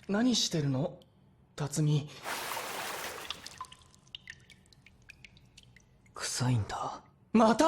何してるの辰巳。臭いんだ。また？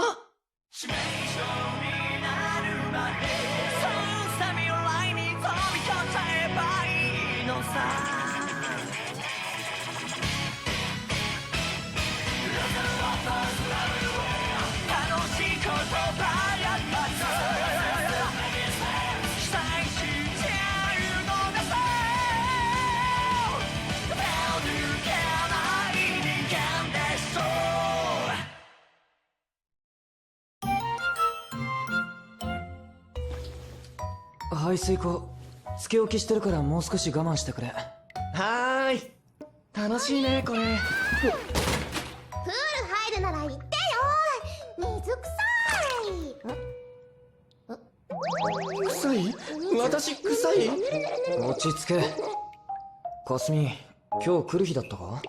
排水口つけ置きしてるからもう少し我慢してくれ。はーい。楽しいねこれ。プール入るなら言ってよ。水臭い？私臭い？落ち着け。かすみ、今日来る日だったか？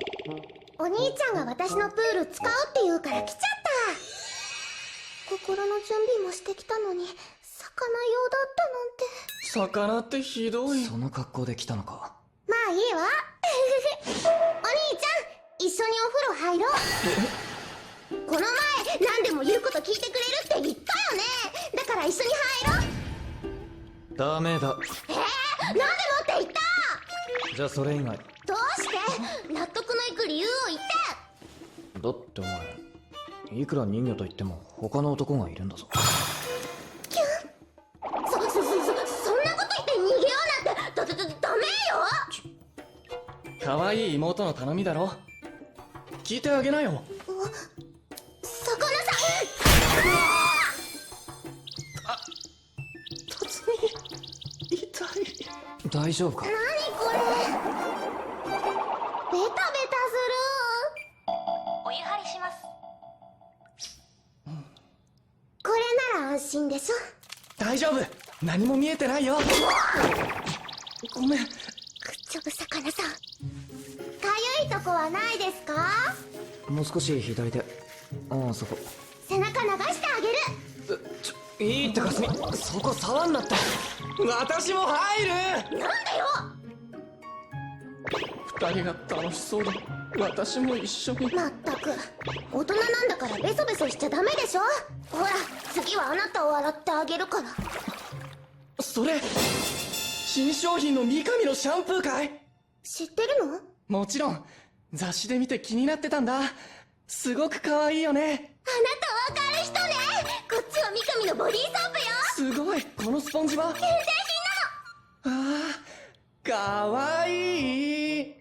お兄ちゃんが私のプール使うって言うから来ちゃった。心の準備もしてきたのに魚用だったなんて。魚ってひどい。その格好で来たのか。まあいいわ。お兄ちゃん、一緒にお風呂入ろう。この前何でも言うこと聞いてくれるって言ったよね。だから一緒に入ろう。ダメだ。なんでもって言った。じゃあそれ以外。どうして納得のいく理由を言って。だってお前いくら人魚と言っても他の男がいるんだぞ。そんなこと言って逃げようなんてダメよ。可愛い妹の頼みだろ。聞いてあげなよ。魚さん。辰巳、痛い。大丈夫か？何これ。ベタベタする。お湯張りします。これなら安心でしょ。大丈夫、何も見えてないよ。ごめん。グッジョブ魚さん。かゆいとこはないですか？もう少し左手。ああそこ。背中流してあげる。いいってかすみ、そこ触んなって。私も入る。なんでよ。二人が楽しそうで私も一緒に。まったく大人なんだからベソベソしちゃダメでしょ。ほら次はあなたを洗ってあげるから。それ新商品の三上のシャンプーかい？知ってるの？もちろん、雑誌で見て気になってたんだ。すごく可愛いよね。あなたわかる人ね。こっちは三上のボディーソープよ。すごい。このスポンジは限定品なの。ああ、かわいい。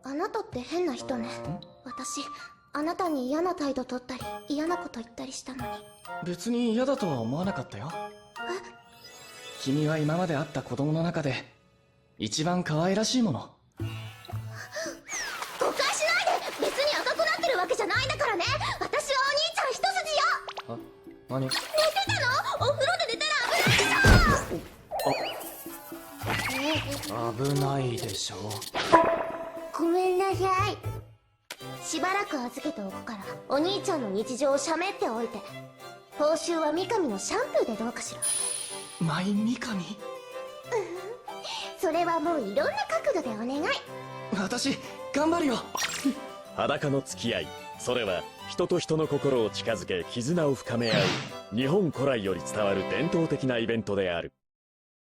あなたって変な人ね。私あなたに嫌な態度取ったり嫌なこと言ったりしたのに。別に嫌だとは思わなかったよ。君は今まで会った子供の中で一番可愛らしいもの。誤解しないで。別に赤くなってるわけじゃないんだからね。私はお兄ちゃん一筋よ。あ、何？寝てたの？お風呂で寝たら危ないでしょ。危ないでしょ。ごめんなさい。しばらく預けておくからお兄ちゃんの日常をしゃべっておいて。報酬は三上のシャンプーでどうかしら。マイ三上？それはもういろんな角度でお願い。私頑張るよ。裸の付き合い、それは人と人の心を近づけ絆を深め合う日本古来より伝わる伝統的なイベントである。